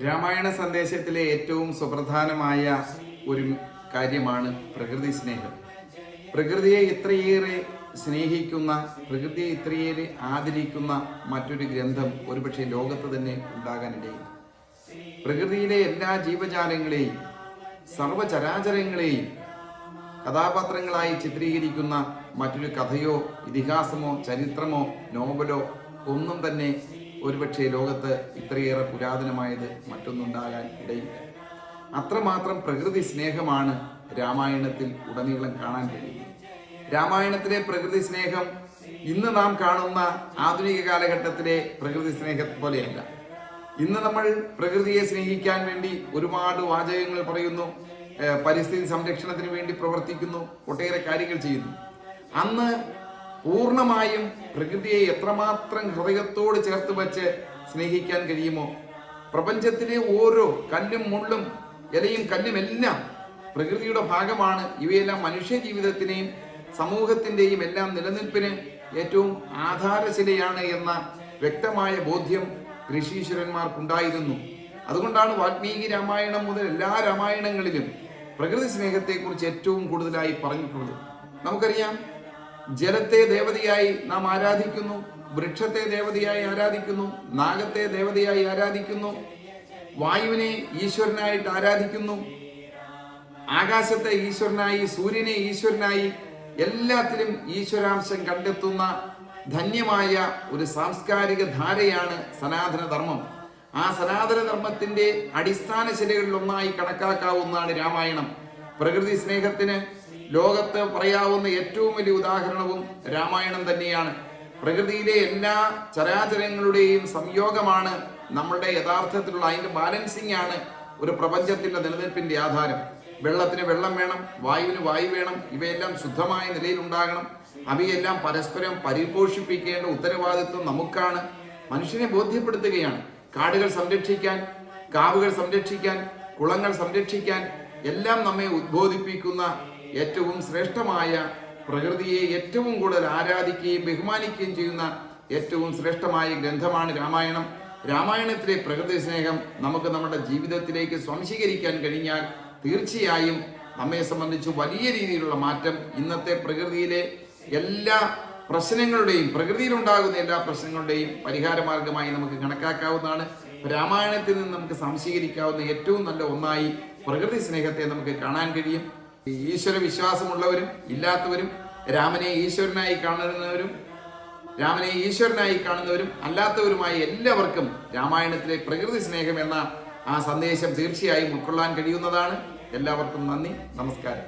രാമായണ സന്ദേശത്തിലെ ഏറ്റവും സുപ്രധാനമായ ഒരു കാര്യമാണ് പ്രകൃതി സ്നേഹം. പ്രകൃതിയെ ഇത്രയേറെ സ്നേഹിക്കുന്ന, പ്രകൃതിയെ ഇത്രയേറെ ആദരിക്കുന്ന മറ്റൊരു ഗ്രന്ഥം ഒരുപക്ഷെ ലോകത്ത് തന്നെ ഉണ്ടാകാനിടയില്ല. പ്രകൃതിയിലെ എല്ലാ ജീവജാലങ്ങളെയും സർവചരാചരങ്ങളെയും കഥാപാത്രങ്ങളായി ചിത്രീകരിക്കുന്ന മറ്റൊരു കഥയോ ഇതിഹാസമോ ചരിത്രമോ നോവലോ ഒന്നും തന്നെ ഒരുപക്ഷെ ലോകത്ത് ഇത്രയേറെ പുരാതനമായത് മറ്റൊന്നുണ്ടാകാൻ ഇടയില്ല. അത്രമാത്രം പ്രകൃതി സ്നേഹമാണ് രാമായണത്തിൽ ഉടനീളം കാണാൻ കഴിയുന്നത്. രാമായണത്തിലെ പ്രകൃതി സ്നേഹം ഇന്ന് നാം കാണുന്ന ആധുനിക കാലഘട്ടത്തിലെ പ്രകൃതി സ്നേഹത്തെ പോലെയല്ല. ഇന്ന് നമ്മൾ പ്രകൃതിയെ സ്നേഹിക്കാൻ വേണ്ടി ഒരുപാട് വാചകങ്ങൾ പറയുന്നു, പരിസ്ഥിതി സംരക്ഷണത്തിന് വേണ്ടി പ്രവർത്തിക്കുന്നു, ഒട്ടേറെ കാര്യങ്ങൾ ചെയ്യുന്നു. അന്ന് പൂർണ്ണമായും പ്രകൃതിയെ എത്രമാത്രം ഹൃദയത്തോട് ചേർത്ത് വച്ച് സ്നേഹിക്കാൻ കഴിയുമോ? പ്രപഞ്ചത്തിലെ ഓരോ കല്ലും മുള്ളും ഇലയും കല്ലും എല്ലാം പ്രകൃതിയുടെ ഭാഗമാണ്. ഇവയെല്ലാം മനുഷ്യ ജീവിതത്തിനെയും സമൂഹത്തിൻ്റെയും എല്ലാം നിലനിൽപ്പിന് ഏറ്റവും ആധാരശിലയാണ് എന്ന വ്യക്തമായ ബോധ്യം ഋഷീശ്വരന്മാർക്കുണ്ടായിരുന്നു. അതുകൊണ്ടാണ് വാൽമീകി രാമായണം മുതൽ എല്ലാ രാമായണങ്ങളിലും പ്രകൃതി സ്നേഹത്തെക്കുറിച്ച് ഏറ്റവും കൂടുതലായി പറഞ്ഞിട്ടുള്ളത്. നമുക്കറിയാം, ജലത്തെ ദേവതയായി നാം ആരാധിക്കുന്നു, വൃക്ഷത്തെ ദേവതയായി ആരാധിക്കുന്നു, നാഗത്തെ ദേവതയായി ആരാധിക്കുന്നു, വായുവിനെ ഈശ്വരനായിട്ട് ആരാധിക്കുന്നു, ആകാശത്തെ ഈശ്വരനായി, സൂര്യനെ ഈശ്വരനായി, എല്ലാത്തിലും ഈശ്വരാംശം കണ്ടെത്തുന്ന ധന്യമായ ഒരു സാംസ്കാരിക ധാരയാണ് സനാതന ധർമ്മം. ആ സനാതന ധർമ്മത്തിന്റെ അടിസ്ഥാന ശിലകളിലൊന്നായി കണക്കാക്കാവുന്നതാണ് രാമായണം. പ്രകൃതി സ്നേഹത്തിന് ലോകത്ത് പറയാവുന്ന ഏറ്റവും വലിയ ഉദാഹരണവും രാമായണം തന്നെയാണ്. പ്രകൃതിയിലെ എല്ലാ ചരാചരങ്ങളുടെയും സംയോഗമാണ് നമ്മളുടെ യഥാർത്ഥത്തിലുള്ള, അതിന്റെ ബാലൻസിംഗ് ആണ് ഒരു പ്രപഞ്ചത്തിന്റെ നിലനിൽപ്പിന്റെ ആധാരം. വെള്ളത്തിന് വെള്ളം വേണം, വായുവിന് വായു വേണം, ഇവയെല്ലാം ശുദ്ധമായ നിലയിൽ ഉണ്ടാകണം. അവയെല്ലാം പരസ്പരം പരിപോഷിപ്പിക്കേണ്ട ഉത്തരവാദിത്വം നമുക്കാണ്. മനുഷ്യനെ ബോധ്യപ്പെടുത്തുകയാണ്. കാടുകൾ സംരക്ഷിക്കാൻ, കാവുകൾ സംരക്ഷിക്കാൻ, കുളങ്ങൾ സംരക്ഷിക്കാൻ എല്ലാം നമ്മെ ഉദ്ബോധിപ്പിക്കുന്ന ഏറ്റവും ശ്രേഷ്ഠമായ, പ്രകൃതിയെ ഏറ്റവും കൂടുതൽ ആരാധിക്കുകയും ബഹുമാനിക്കുകയും ചെയ്യുന്ന ഏറ്റവും ശ്രേഷ്ഠമായ ഗ്രന്ഥമാണ് രാമായണം. രാമായണത്തിലെ പ്രകൃതി സ്നേഹം നമുക്ക് നമ്മുടെ ജീവിതത്തിലേക്ക് സ്വാംശീകരിക്കാൻ കഴിഞ്ഞാൽ തീർച്ചയായും നമ്മെ സംബന്ധിച്ച് വലിയ രീതിയിലുള്ള മാറ്റം ഇന്നത്തെ പ്രകൃതിയിലെ എല്ലാ പ്രശ്നങ്ങളുടെയും, പ്രകൃതിയിലുണ്ടാകുന്ന എല്ലാ പ്രശ്നങ്ങളുടെയും പരിഹാരമാർഗമായി നമുക്ക് കണക്കാക്കാവുന്നതാണ്. രാമായണത്തിൽ നിന്ന് നമുക്ക് സംശീകരിക്കാവുന്ന ഏറ്റവും നല്ല ഒന്നായി പ്രകൃതി സ്നേഹത്തെ നമുക്ക് കാണാൻ കഴിയും. ഈശ്വര വിശ്വാസമുള്ളവരും ഇല്ലാത്തവരും, രാമനെ ഈശ്വരനായി കാണുന്നവരും അല്ലാത്തവരുമായ എല്ലാവർക്കും രാമായണത്തിലെ പ്രകൃതി സ്നേഹം എന്ന ആ സന്ദേശം തീർച്ചയായും ഉൾക്കൊള്ളാൻ കഴിയുന്നതാണ്. എല്ലാവർക്കും നന്ദി, നമസ്കാരം.